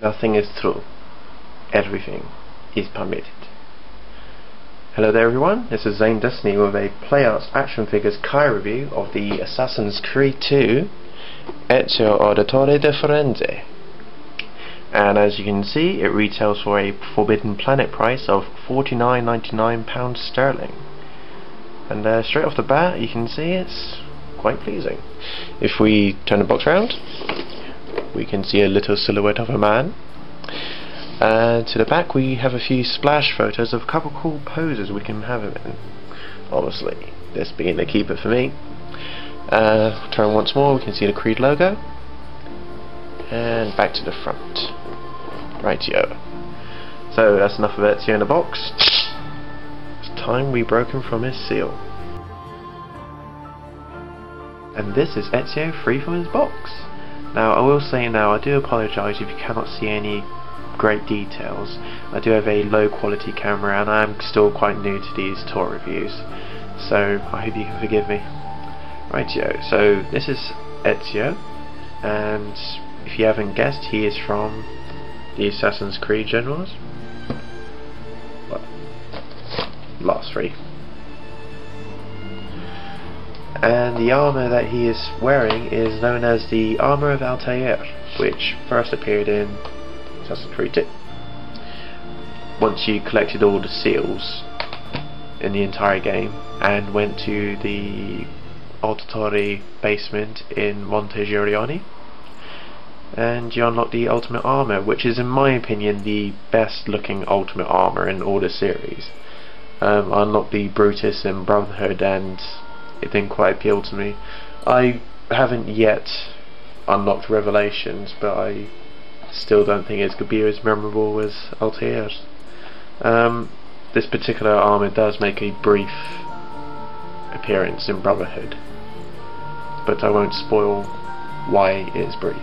Nothing is true. Everything is permitted. Hello there everyone, this is Zane-Destiny with a PlayArts action figures Kai review of the Assassin's Creed 2 Ezio Auditore di Firenze. And as you can see, it retails for a Forbidden Planet price of £49.99 sterling. And straight off the bat, you can see it's quite pleasing. If we turn the box around, we can see a little silhouette of a man. And to the back we have a few splash photos of a couple cool poses we can have him in. Obviously, this being the keeper for me. Turn once more, we can see the Creed logo. And back to the front. Rightio. So that's enough of Ezio in the box. It's time we broke him from his seal. And this is Ezio free from his box. Now I will say now, I do apologise if you cannot see any great details. I do have a low quality camera and I am still quite new to these tour reviews, so I hope you can forgive me. Rightio, so this is Ezio, and if you haven't guessed, he is from the Assassin's Creed generals. Well, last three. And the armour that he is wearing is known as the Armour of Altair, which first appeared in Assassin's Creed 2. Once you collected all the seals in the entire game and went to the Auditore basement in Montegiorione, and you unlock the Ultimate Armour, which is in my opinion the best looking Ultimate Armour in all the series. I unlocked the Brutus and Brotherhood and it didn't quite appeal to me. I haven't yet unlocked Revelations, but I still don't think it could be as memorable as Altair's. This particular armour does make a brief appearance in Brotherhood, but I won't spoil why it is brief.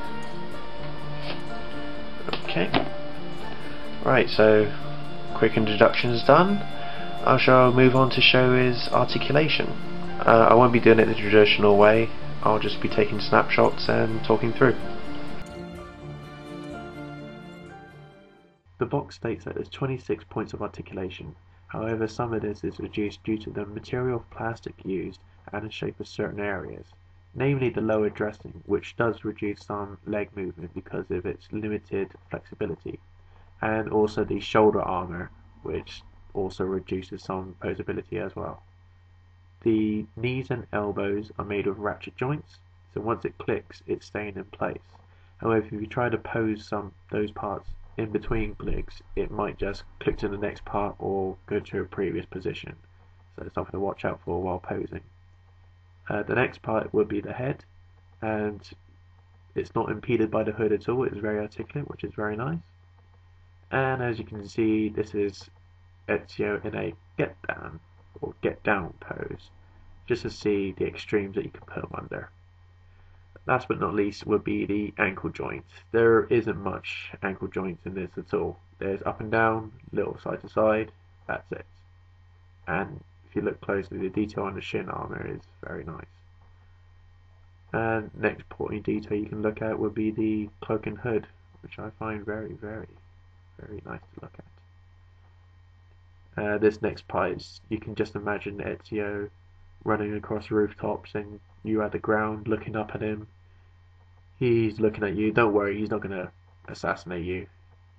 Okay. Right, so quick introduction's done. I shall move on to show his articulation. I won't be doing it the traditional way, I'll just be taking snapshots and talking through. The box states that there's 26 points of articulation, however some of this is reduced due to the material of plastic used and the shape of certain areas, namely the lower dressing, which does reduce some leg movement because of its limited flexibility, and also the shoulder armour, which also reduces some posability as well. The knees and elbows are made of ratchet joints, so once it clicks it's staying in place. However, if you try to pose those parts in between clicks, it might just click to the next part or go to a previous position, so it's something to watch out for while posing. The next part would be the head, and it's not impeded by the hood at all, it's very articulate, which is very nice. And as you can see, this is Ezio in a get down or get down pose, just to see the extremes that you can put them under. Last but not least would be the ankle joint. There isn't much ankle joints in this at all. There's up and down, little side to side, that's it. And if you look closely, the detail on the shin armour is very nice. And next important detail you can look at would be the cloak and hood, which I find very, very, very nice to look at. This next part is, you can just imagine Ezio running across rooftops and you at the ground looking up at him. He's looking at you, don't worry, he's not going to assassinate you.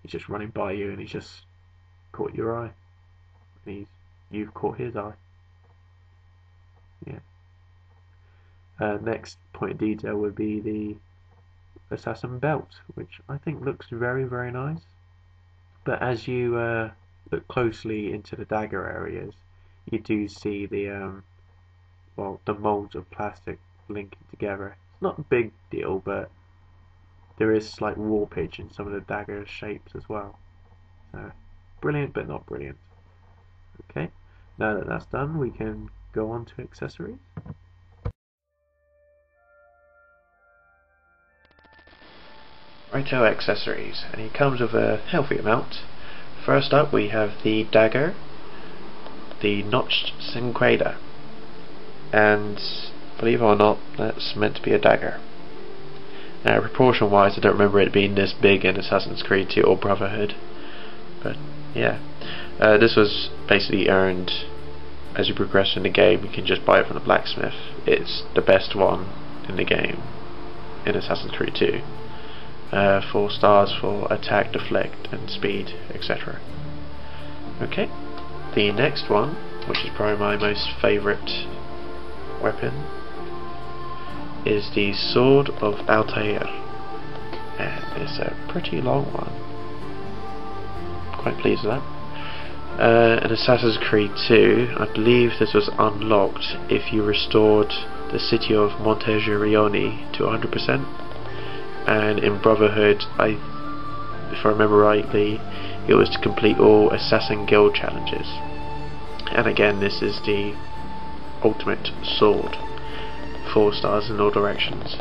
He's just running by you and he's just caught your eye. And you've caught his eye. Yeah. Next point of detail would be the assassin belt, which I think looks very, very nice. But as you look closely into the dagger areas, you do see the molds of plastic linking together. It's not a big deal, but there is slight warpage in some of the dagger shapes as well. So brilliant, but not brilliant. Okay, now that that's done, we can go on to accessories. Righto, accessories, and it comes with a healthy amount. First up we have the dagger, the notched cinqueda, and believe it or not, that's meant to be a dagger. Proportion wise, I don't remember it being this big in Assassin's Creed 2 or Brotherhood, but yeah. This was basically earned as you progress in the game. You can just buy it from the blacksmith. It's the best one in the game in Assassin's Creed 2. 4 stars for attack, deflect and speed, etc. Okay, the next one, which is probably my most favourite weapon, is the Sword of Altair, and it's a pretty long one. Quite pleased with that. In Assassin's Creed 2, I believe this was unlocked if you restored the city of Montegerioni to 100%. And in Brotherhood, if I remember rightly, it was to complete all Assassin Guild challenges. And again, this is the ultimate sword, 4 stars in all directions.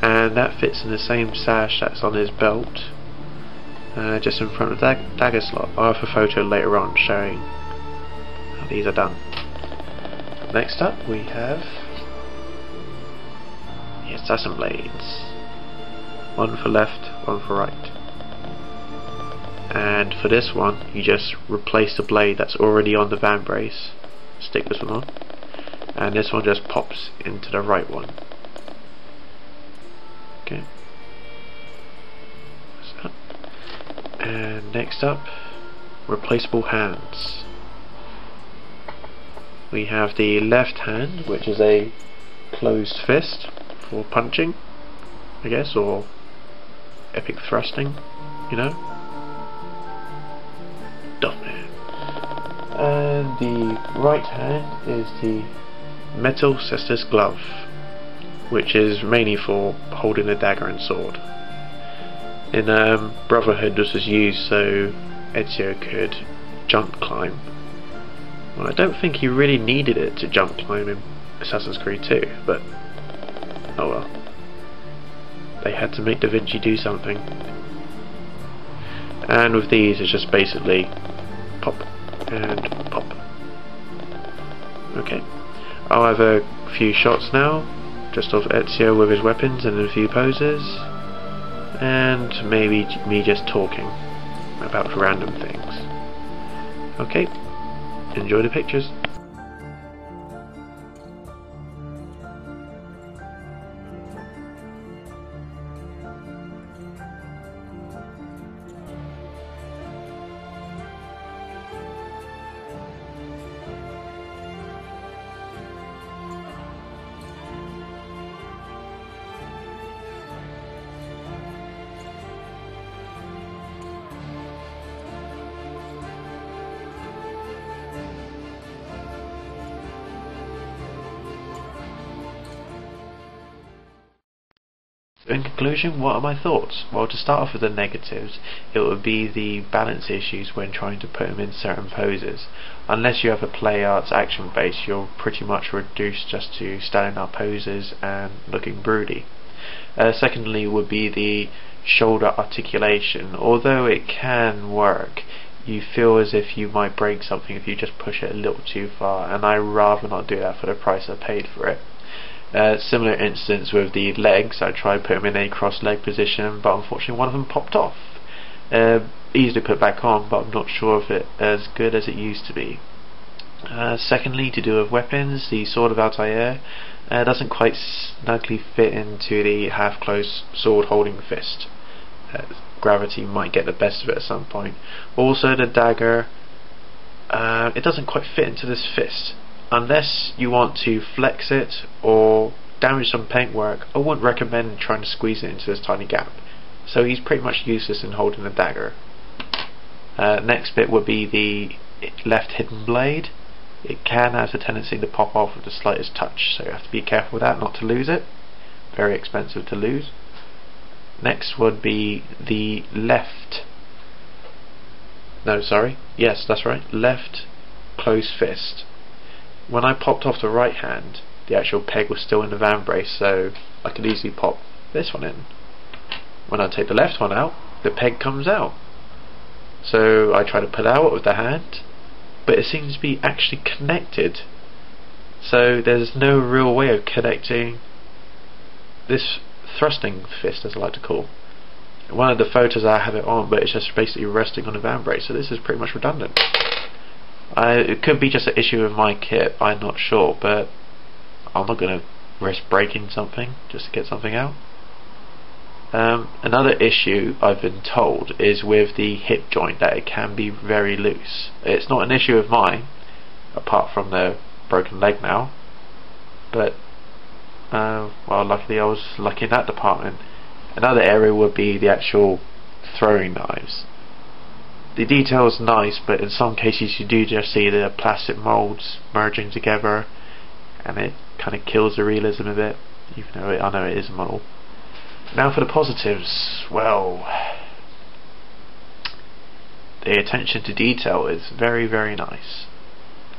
And that fits in the same sash that's on his belt, just in front of the dagger slot. I'll have a photo later on showing how these are done. Next up we have the Assassin Blades. One for left, one for right. And for this one, you just replace the blade that's already on the van brace, stick this one on, and this one just pops into the right one. Okay. So, and next up, replaceable hands. We have the left hand, which is a closed fist for punching, I guess, or epic thrusting, you know. Duffman. And the right hand is the Metal Cestus Glove, which is mainly for holding a dagger and sword. In Brotherhood, this was used so Ezio could jump climb. Well, I don't think he really needed it to jump climb in Assassin's Creed 2, but oh well. They had to make Da Vinci do something. And with these, it's just basically pop and pop. Okay, I'll have a few shots now, just of Ezio with his weapons and a few poses, and maybe me just talking about random things. Okay, enjoy the pictures. In conclusion, what are my thoughts? Well, to start off with the negatives, it would be the balance issues when trying to put him in certain poses. Unless you have a PlayArts action base, you're pretty much reduced just to standing up poses and looking broody. Secondly would be the shoulder articulation. Although it can work, you feel as if you might break something if you just push it a little too far, and I'd rather not do that for the price I paid for it. Similar instance with the legs. I tried putting them in a cross leg position, but unfortunately one of them popped off. Easy to put back on, but I'm not sure if it's as good as it used to be. Secondly, to do with weapons, the Sword of Altair doesn't quite snugly fit into the half-closed sword holding fist. Gravity might get the best of it at some point. Also the dagger, it doesn't quite fit into this fist. Unless you want to flex it or damage some paintwork, I wouldn't recommend trying to squeeze it into this tiny gap. So he's pretty much useless in holding the dagger. Next bit would be the left hidden blade. It can have a tendency to pop off with the slightest touch, so you have to be careful with that, not to lose it. Very expensive to lose. Next would be the left. No, sorry. Yes, that's right. Left closed fist. When I popped off the right hand, the actual peg was still in the van brace, so I could easily pop this one in. When I take the left one out, the peg comes out. So I try to pull out with the hand, but it seems to be actually connected. So there's no real way of connecting this thrusting fist, as I like to call. One of the photos I have it on, but it's just basically resting on a van brake, so this is pretty much redundant. It could be just an issue with my kit, I'm not sure, but I'm not going to risk breaking something just to get something out. Another issue I've been told is with the hip joint, that it can be very loose. It's not an issue of mine, apart from the broken leg now, but well, luckily I was lucky in that department. Another area would be the actual throwing knives. The detail is nice, but in some cases you do just see the plastic molds merging together, and it kind of kills the realism a bit, even though I know it is a model. Now for the positives, well, the attention to detail is very, very nice.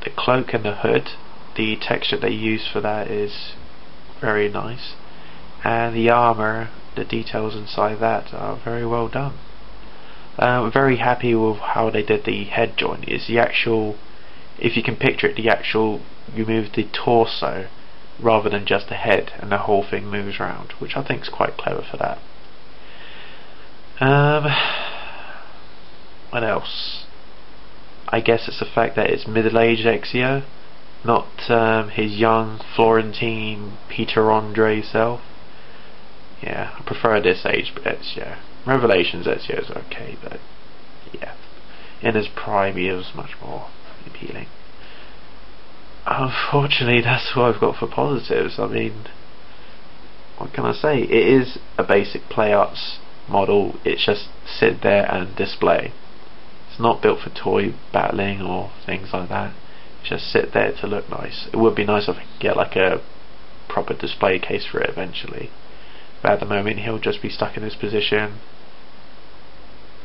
The cloak and the hood, the texture they use for that is very nice, and the armour, the details inside that are very well done. I'm very happy with how they did the head joint. It's the actual, if you can picture it, you move the torso rather than just the head, and the whole thing moves around, which I think is quite clever for that. What else? I guess it's the fact that it's middle-aged Ezio, not his young Florentine Peter Andre self. Yeah, I prefer this age Ezio. Revelations Ezio is okay, but yeah, in his prime he was much more appealing. Unfortunately, that's what I've got for positives. I mean, what can I say? It is a basic PlayArts model. It's just sit there and display. It's not built for toy battling or things like that. It's just sit there to look nice. It would be nice if I could get like a proper display case for it eventually, but at the moment he'll just be stuck in this position,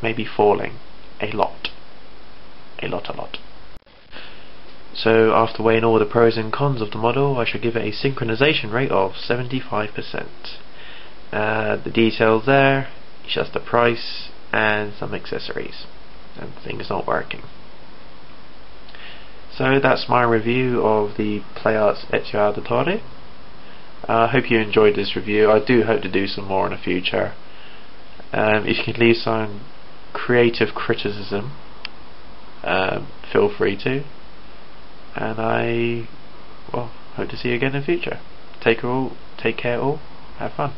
maybe falling a lot. So after weighing all the pros and cons of the model, I should give it a synchronization rate of 75%. The details there, it's just the price and some accessories, and things not working. So that's my review of the PlayArts Ezio Auditore. I hope you enjoyed this review. I do hope to do some more in the future. If you can leave some creative criticism, feel free to. And I hope to see you again in the future. Take care all, have fun.